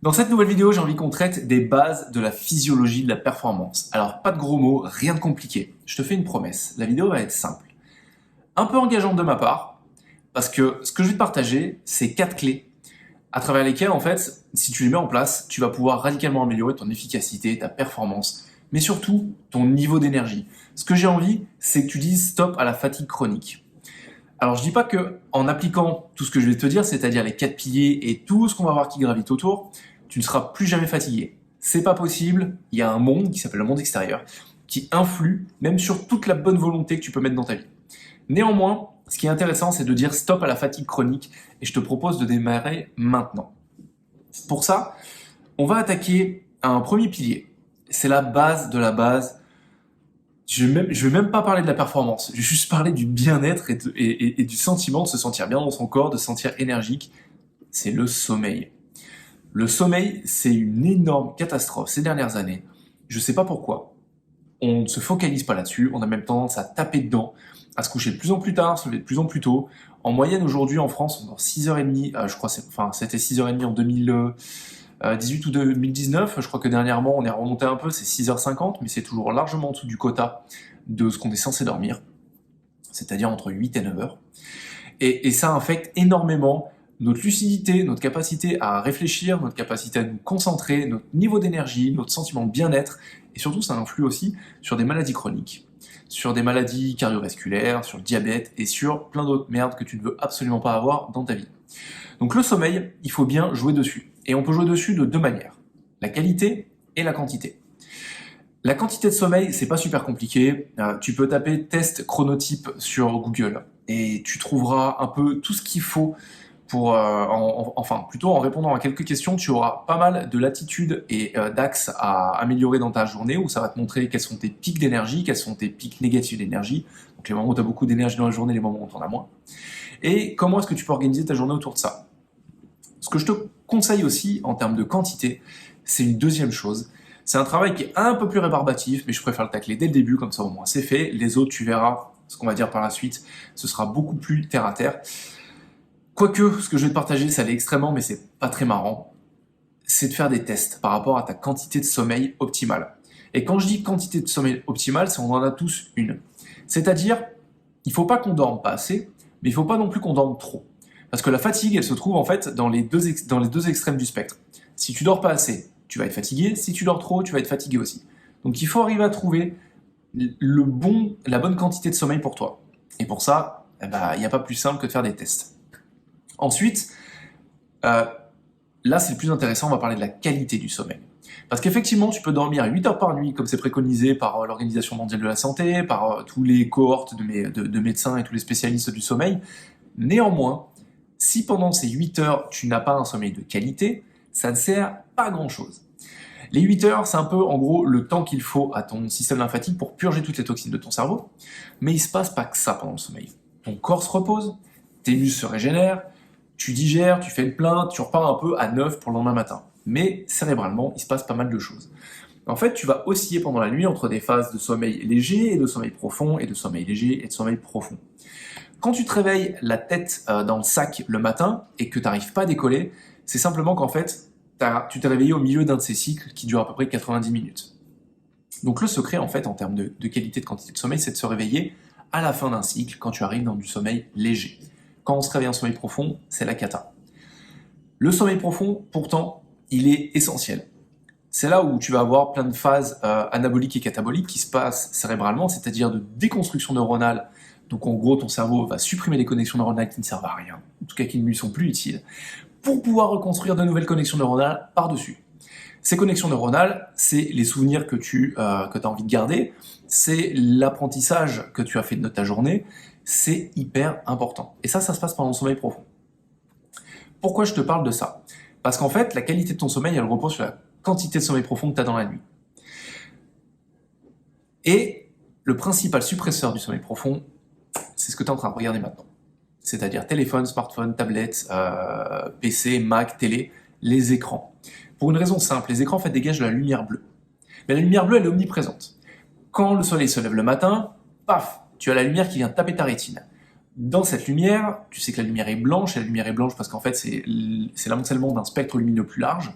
Dans cette nouvelle vidéo, j'ai envie qu'on traite des bases de la physiologie de la performance. Alors, pas de gros mots, rien de compliqué. Je te fais une promesse, la vidéo va être simple. Un peu engageante de ma part, parce que ce que je vais te partager, c'est 4 clés à travers lesquelles, en fait, si tu les mets en place, tu vas pouvoir radicalement améliorer ton efficacité, ta performance, mais surtout ton niveau d'énergie. Ce que j'ai envie, c'est que tu dises stop à la fatigue chronique. Alors, je dis pas que en appliquant tout ce que je vais te dire, c'est-à-dire les 4 piliers et tout ce qu'on va voir qui gravite autour, tu ne seras plus jamais fatigué. C'est pas possible, il y a un monde qui s'appelle le monde extérieur, qui influe même sur toute la bonne volonté que tu peux mettre dans ta vie. Néanmoins, ce qui est intéressant, c'est de dire stop à la fatigue chronique, et je te propose de démarrer maintenant. Pour ça, on va attaquer un premier pilier. C'est la base de la base. Je vais même pas parler de la performance, je vais juste parler du bien-être et du sentiment de se sentir bien dans son corps, de se sentir énergique. C'est le sommeil. Le sommeil, c'est une énorme catastrophe ces dernières années. Je sais pas pourquoi. On ne se focalise pas là-dessus, on a même tendance à taper dedans, à se coucher de plus en plus tard, se lever de plus en plus tôt. En moyenne, aujourd'hui, en France, on dort 6h30, je crois, c'était 6h30 en 2018 ou 2019. Je crois que dernièrement, on est remonté un peu, c'est 6h50, mais c'est toujours largement en dessous du quota de ce qu'on est censé dormir, c'est-à-dire entre 8 et 9h. Et ça affecte énormément notre lucidité, notre capacité à réfléchir, notre capacité à nous concentrer, notre niveau d'énergie, notre sentiment de bien-être, et surtout ça influe aussi sur des maladies chroniques, sur des maladies cardiovasculaires, sur le diabète, et sur plein d'autres merdes que tu ne veux absolument pas avoir dans ta vie. Donc le sommeil, il faut bien jouer dessus, et on peut jouer dessus de 2 manières, la qualité et la quantité. La quantité de sommeil, c'est pas super compliqué, tu peux taper test chronotype sur Google, et tu trouveras un peu tout ce qu'il faut pour, plutôt en répondant à quelques questions, tu auras pas mal de latitudes et d'axes à améliorer dans ta journée, où ça va te montrer quels sont tes pics d'énergie, quels sont tes pics négatifs d'énergie, donc les moments où tu as beaucoup d'énergie dans la journée, les moments où tu en as moins, et comment est-ce que tu peux organiser ta journée autour de ça. Ce que je te conseille aussi, en termes de quantité, c'est une deuxième chose. C'est un travail qui est un peu plus rébarbatif, mais je préfère le tacler dès le début, comme ça au moins c'est fait. Les autres, tu verras ce qu'on va dire par la suite, ce sera beaucoup plus terre à terre. Quoique, ce que je vais te partager, ça l'est extrêmement, mais c'est pas très marrant, c'est de faire des tests par rapport à ta quantité de sommeil optimale. Et quand je dis quantité de sommeil optimale, c'est on en a tous une. C'est-à-dire, il faut pas qu'on dorme pas assez, mais il faut pas non plus qu'on dorme trop. Parce que la fatigue, elle se trouve en fait dans les deux extrêmes du spectre. Si tu dors pas assez, tu vas être fatigué, si tu dors trop, tu vas être fatigué aussi. Donc il faut arriver à trouver la bonne quantité de sommeil pour toi. Et pour ça, il n'y a pas plus simple que de faire des tests. Ensuite, là c'est le plus intéressant, on va parler de la qualité du sommeil. Parce qu'effectivement, tu peux dormir 8 heures par nuit, comme c'est préconisé par l'Organisation mondiale de la santé, par tous les cohortes de médecins et tous les spécialistes du sommeil. Néanmoins, si pendant ces 8 heures, tu n'as pas un sommeil de qualité, ça ne sert pas à grand-chose. Les 8 heures, c'est un peu, en gros, le temps qu'il faut à ton système lymphatique pour purger toutes les toxines de ton cerveau. Mais il se passe pas que ça pendant le sommeil. Ton corps se repose, tes muscles se régénèrent, tu digères, tu fais le plein, tu repars un peu à neuf pour le lendemain matin. Mais cérébralement, il se passe pas mal de choses. En fait, tu vas osciller pendant la nuit entre des phases de sommeil léger et de sommeil profond, et de sommeil léger et de sommeil profond. Quand tu te réveilles la tête dans le sac le matin et que tu n'arrives pas à décoller, c'est simplement qu'en fait, tu t'es réveillé au milieu d'un de ces cycles qui dure à peu près 90 minutes. Donc le secret, en fait, en termes de qualité de quantité de sommeil, c'est de se réveiller à la fin d'un cycle, quand tu arrives dans du sommeil léger. Quand on se réveille en sommeil profond, c'est la cata. Le sommeil profond, pourtant, il est essentiel. C'est là où tu vas avoir plein de phases anaboliques et cataboliques qui se passent cérébralement, c'est-à-dire de déconstruction neuronale. Donc en gros, ton cerveau va supprimer les connexions neuronales qui ne servent à rien, en tout cas qui ne lui sont plus utiles, pour pouvoir reconstruire de nouvelles connexions neuronales par-dessus. Ces connexions neuronales, c'est les souvenirs que tu as envie de garder, c'est l'apprentissage que tu as fait de ta journée, c'est hyper important. Et ça se passe pendant le sommeil profond. Pourquoi je te parle de ça? Parce qu'en fait, la qualité de ton sommeil, elle repose sur la quantité de sommeil profond que tu as dans la nuit. Et le principal suppresseur du sommeil profond, c'est ce que tu es en train de regarder maintenant. C'est-à-dire téléphone, smartphone, tablette, PC, Mac, télé, les écrans. Pour une raison simple, les écrans en fait dégagent de la lumière bleue. Mais la lumière bleue, elle est omniprésente. Quand le soleil se lève le matin, paf, tu as la lumière qui vient taper ta rétine. Dans cette lumière, tu sais que la lumière est blanche, et la lumière est blanche parce qu'en fait c'est l'amoncellement d'un spectre lumineux plus large,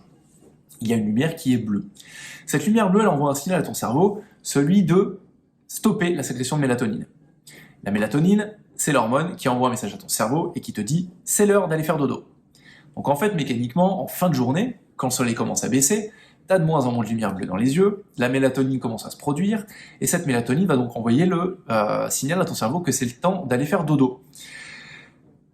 il y a une lumière qui est bleue. Cette lumière bleue, elle envoie un signal à ton cerveau, celui de stopper la sécrétion de mélatonine. La mélatonine, c'est l'hormone qui envoie un message à ton cerveau et qui te dit « c'est l'heure d'aller faire dodo ». Donc en fait, mécaniquement, en fin de journée, quand le soleil commence à baisser, tu as de moins en moins de lumière bleue dans les yeux, la mélatonine commence à se produire, et cette mélatonine va donc envoyer le signal à ton cerveau que c'est le temps d'aller faire dodo.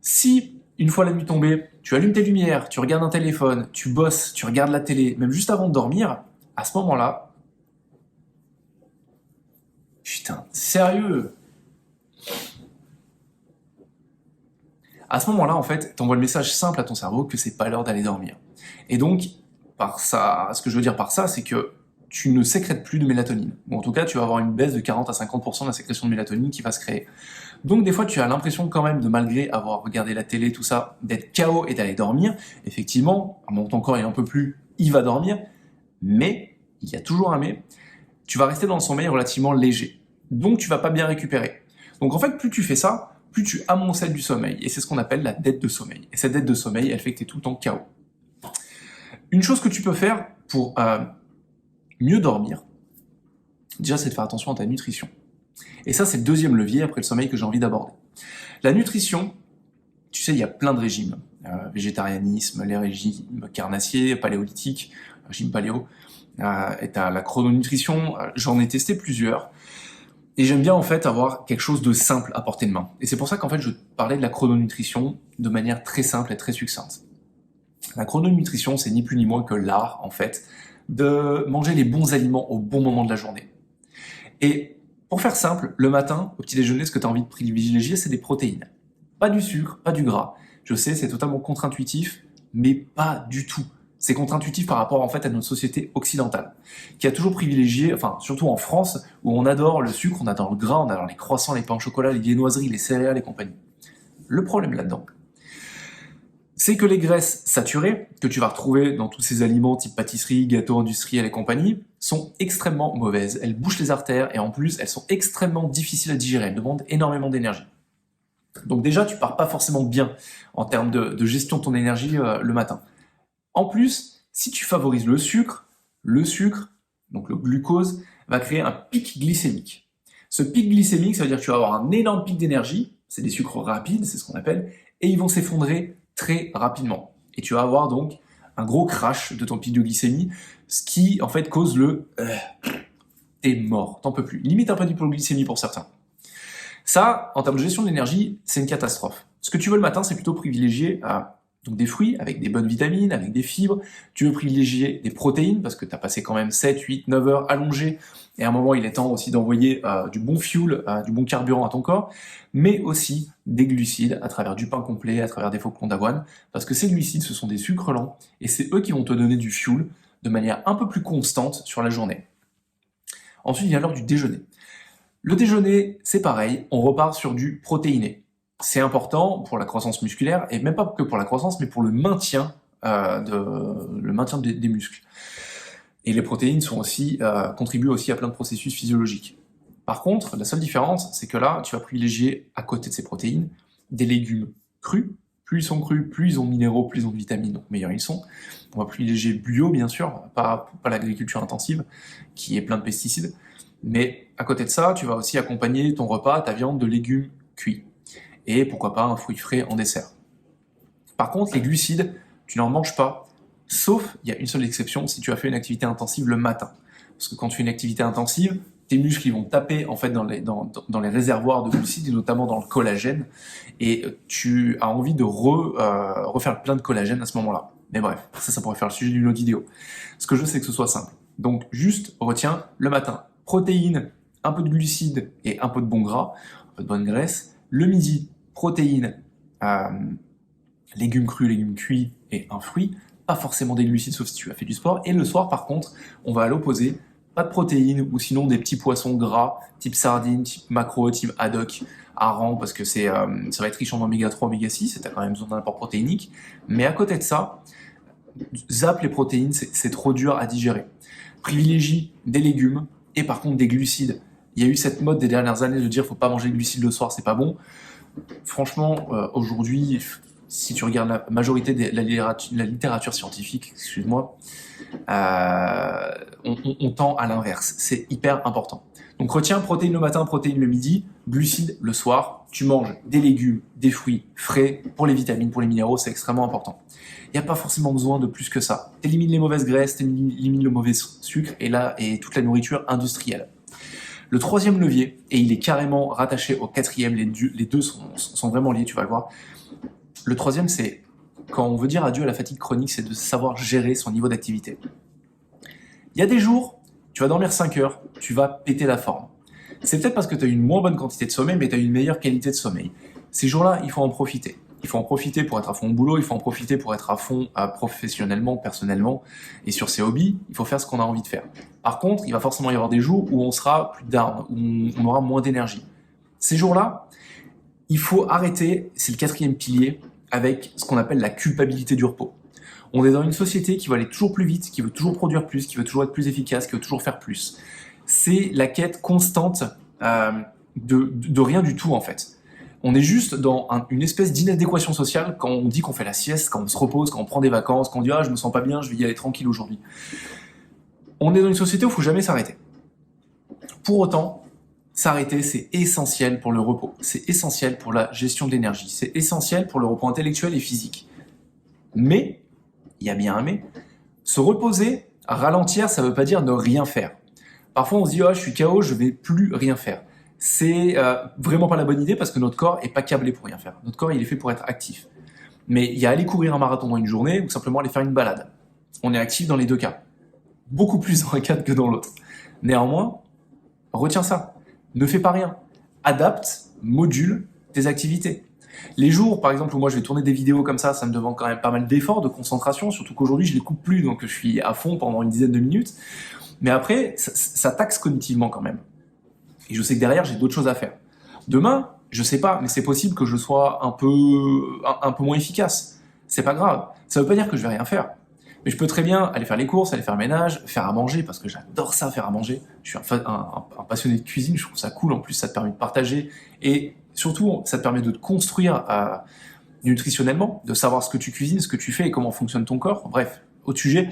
Si, une fois la nuit tombée, tu allumes tes lumières, tu regardes un téléphone, tu bosses, tu regardes la télé, même juste avant de dormir, à ce moment-là... Putain, sérieux? À ce moment-là, en fait, t'envoies le message simple à ton cerveau que c'est pas l'heure d'aller dormir. Et donc, par ça, ce que je veux dire par ça, c'est que tu ne sécrètes plus de mélatonine. Ou en tout cas, tu vas avoir une baisse de 40 à 50% de la sécrétion de mélatonine qui va se créer. Donc des fois, tu as l'impression quand même de, malgré avoir regardé la télé, tout ça, d'être KO et d'aller dormir. Effectivement, à un moment ton corps est un peu plus, il va dormir, mais, il y a toujours un mais, tu vas rester dans le sommeil relativement léger. Donc tu vas pas bien récupérer. Donc en fait, plus tu fais ça, plus tu amoncelles du sommeil. Et c'est ce qu'on appelle la dette de sommeil. Et cette dette de sommeil, elle fait que tu es tout le temps KO. Une chose que tu peux faire pour mieux dormir, déjà, c'est de faire attention à ta nutrition. Et ça, c'est le deuxième levier après le sommeil que j'ai envie d'aborder. La nutrition, tu sais, il y a plein de régimes. Végétarianisme, les régimes carnassiers, paléolithiques, régime paléo, et t'as la chrononutrition, j'en ai testé plusieurs. Et j'aime bien en fait avoir quelque chose de simple à portée de main. Et c'est pour ça qu'en fait je parlais de la chrononutrition de manière très simple et très succincte. La chrononutrition, c'est ni plus ni moins que l'art en fait de manger les bons aliments au bon moment de la journée. Et pour faire simple, le matin, au petit déjeuner, ce que tu as envie de privilégier, c'est des protéines. Pas du sucre, pas du gras. Je sais, c'est totalement contre-intuitif, mais pas du tout. C'est contre-intuitif par rapport en fait à notre société occidentale, qui a toujours privilégié, enfin surtout en France, où on adore le sucre, on adore le gras, on adore les croissants, les pains au chocolat, les viennoiseries, les céréales et compagnie. Le problème là-dedans, c'est que les graisses saturées, que tu vas retrouver dans tous ces aliments type pâtisserie, gâteaux industriels et compagnie, sont extrêmement mauvaises. Elles bouchent les artères et en plus, elles sont extrêmement difficiles à digérer, elles demandent énormément d'énergie. Donc déjà, tu pars pas forcément bien en termes de gestion de ton énergie le matin. En plus, si tu favorises le sucre, donc le glucose, va créer un pic glycémique. Ce pic glycémique, ça veut dire que tu vas avoir un énorme pic d'énergie, c'est des sucres rapides, c'est ce qu'on appelle, et ils vont s'effondrer très rapidement. Et tu vas avoir donc un gros crash de ton pic de glycémie, ce qui en fait cause le t'es mort, t'en peux plus. Limite un peu d'hypoglycémie pour certains. Ça, en termes de gestion de l'énergie, c'est une catastrophe. Ce que tu veux le matin, c'est plutôt privilégier donc des fruits avec des bonnes vitamines, avec des fibres. Tu veux privilégier des protéines parce que tu as passé quand même 7, 8, 9 heures allongé. Et à un moment, il est temps aussi d'envoyer du bon fuel, du bon carburant à ton corps, mais aussi des glucides à travers du pain complet, à travers des flocons d'avoine, parce que ces glucides, ce sont des sucres lents, et c'est eux qui vont te donner du fuel de manière un peu plus constante sur la journée. Ensuite, il y a l'heure du déjeuner. Le déjeuner, c'est pareil, on repart sur du protéiné. C'est important pour la croissance musculaire, et même pas que pour la croissance, mais pour le maintien, des muscles. Et les protéines sont aussi, contribuent aussi à plein de processus physiologiques. Par contre, la seule différence, c'est que là, tu vas privilégier, à côté de ces protéines, des légumes crus. Plus ils sont crus, plus ils ont de minéraux, plus ils ont de vitamines, donc meilleurs ils sont. On va privilégier bio, bien sûr, pas l'agriculture intensive, qui est plein de pesticides. Mais à côté de ça, tu vas aussi accompagner ton repas, ta viande, de légumes cuits. Et pourquoi pas un fruit frais en dessert. Par contre, les glucides, tu n'en manges pas, sauf, il y a une seule exception, si tu as fait une activité intensive le matin. Parce que quand tu fais une activité intensive, tes muscles ils vont taper en fait dans les réservoirs de glucides, et notamment dans le collagène, et tu as envie de refaire plein de collagène à ce moment-là. Mais bref, ça pourrait faire le sujet d'une autre vidéo. Ce que je veux, c'est que ce soit simple. Donc juste, retiens, le matin, protéines, un peu de glucides et un peu de bon gras, un peu de bonne graisse. Le midi, protéines, légumes crus, légumes cuits et un fruit. Pas forcément des glucides sauf si tu as fait du sport. Et le soir, par contre, on va à l'opposé. Pas de protéines ou sinon des petits poissons gras, type sardines, type maquereau, type haddock, hareng, parce que ça va être riche en oméga 3, oméga 6, et tu as quand même besoin d'un apport protéinique. Mais à côté de ça, zappe les protéines, c'est trop dur à digérer. Privilégie des légumes et par contre des glucides. Il y a eu cette mode des dernières années de dire faut pas manger de glucides le soir, c'est pas bon. Franchement, aujourd'hui, si tu regardes la majorité de la littérature scientifique, excuse-moi, on tend à l'inverse. C'est hyper important. Donc retiens protéines le matin, protéines le midi, glucides le soir. Tu manges des légumes, des fruits frais pour les vitamines, pour les minéraux, c'est extrêmement important. Il n'y a pas forcément besoin de plus que ça. T'élimines les mauvaises graisses, t'élimines le mauvais sucre et toute la nourriture industrielle. Le troisième levier, et il est carrément rattaché au quatrième, les deux sont vraiment liés, tu vas le voir. Le troisième, c'est quand on veut dire adieu à la fatigue chronique, c'est de savoir gérer son niveau d'activité. Il y a des jours, tu vas dormir 5 heures, tu vas péter la forme. C'est peut-être parce que tu as une moins bonne quantité de sommeil, mais tu as une meilleure qualité de sommeil. Ces jours-là, il faut en profiter. Il faut en profiter pour être à fond au boulot, il faut en profiter pour être à fond professionnellement, personnellement, et sur ses hobbies, il faut faire ce qu'on a envie de faire. Par contre, il va forcément y avoir des jours où on sera plus down, où on aura moins d'énergie. Ces jours-là, il faut arrêter, c'est le quatrième pilier, avec ce qu'on appelle la culpabilité du repos. On est dans une société qui veut aller toujours plus vite, qui veut toujours produire plus, qui veut toujours être plus efficace, qui veut toujours faire plus. C'est la quête constante de rien du tout en fait. On est juste dans une espèce d'inadéquation sociale quand on dit qu'on fait la sieste, quand on se repose, quand on prend des vacances, quand on dit « Ah, je me sens pas bien, je vais y aller tranquille aujourd'hui ». On est dans une société où il ne faut jamais s'arrêter. Pour autant, s'arrêter, c'est essentiel pour le repos, c'est essentiel pour la gestion de l'énergie, c'est essentiel pour le repos intellectuel et physique. Mais, il y a bien un mais, se reposer, ralentir, ça ne veut pas dire ne rien faire. Parfois, on se dit « Ah, je suis KO, je ne vais plus rien faire ». C'est vraiment pas la bonne idée parce que notre corps est pas câblé pour rien faire. Notre corps, il est fait pour être actif. Mais il y a aller courir un marathon dans une journée ou simplement aller faire une balade. On est actif dans les deux cas. Beaucoup plus dans un cas que dans l'autre. Néanmoins, retiens ça. Ne fais pas rien. Adapte, module tes activités. Les jours, par exemple, où moi je vais tourner des vidéos comme ça me demande quand même pas mal d'efforts, de concentration, surtout qu'aujourd'hui je les coupe plus, donc je suis à fond pendant une dizaine de minutes. Mais après, ça taxe cognitivement quand même. Et je sais que derrière, j'ai d'autres choses à faire. Demain, je sais pas, mais c'est possible que je sois un peu moins efficace. C'est pas grave. Ça veut pas dire que je vais rien faire. Mais je peux très bien aller faire les courses, aller faire le ménage, faire à manger, parce que j'adore ça, faire à manger. Je suis un passionné de cuisine, je trouve ça cool. En plus, ça te permet de partager. Et surtout, ça te permet de te construire nutritionnellement, de savoir ce que tu cuisines, ce que tu fais et comment fonctionne ton corps. Bref, autre sujet.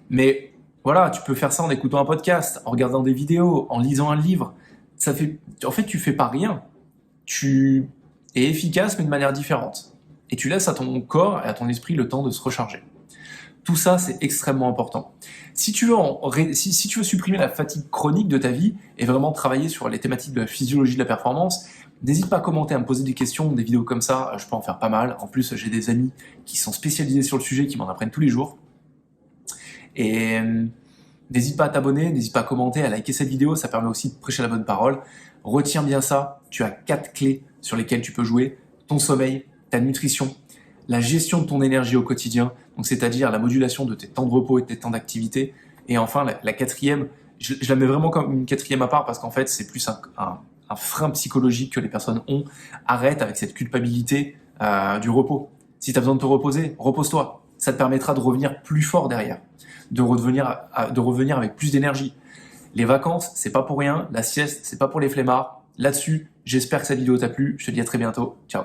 Mais voilà, tu peux faire ça en écoutant un podcast, en regardant des vidéos, en lisant un livre. En fait, tu fais pas rien. Tu es efficace, mais de manière différente. Et tu laisses à ton corps et à ton esprit le temps de se recharger. Tout ça, c'est extrêmement important. Si tu veux supprimer la fatigue chronique de ta vie et vraiment travailler sur les thématiques de la physiologie de la performance, n'hésite pas à commenter, à me poser des questions, des vidéos comme ça, je peux en faire pas mal. En plus, j'ai des amis qui sont spécialisés sur le sujet, qui m'en apprennent tous les jours. Et n'hésite pas à t'abonner, n'hésite pas à commenter, à liker cette vidéo, ça permet aussi de prêcher la bonne parole. Retiens bien ça, tu as 4 clés sur lesquelles tu peux jouer. Ton sommeil, ta nutrition, la gestion de ton énergie au quotidien, donc c'est-à-dire la modulation de tes temps de repos et de tes temps d'activité. Et enfin, la quatrième, je la mets vraiment comme une quatrième à part parce qu'en fait, c'est plus un frein psychologique que les personnes ont. Arrête avec cette culpabilité du repos. Si tu as besoin de te reposer, repose-toi. Ça te permettra de revenir plus fort derrière, de revenir avec plus d'énergie. Les vacances, c'est pas pour rien. La sieste, c'est pas pour les flemmards. Là-dessus, j'espère que cette vidéo t'a plu. Je te dis à très bientôt. Ciao.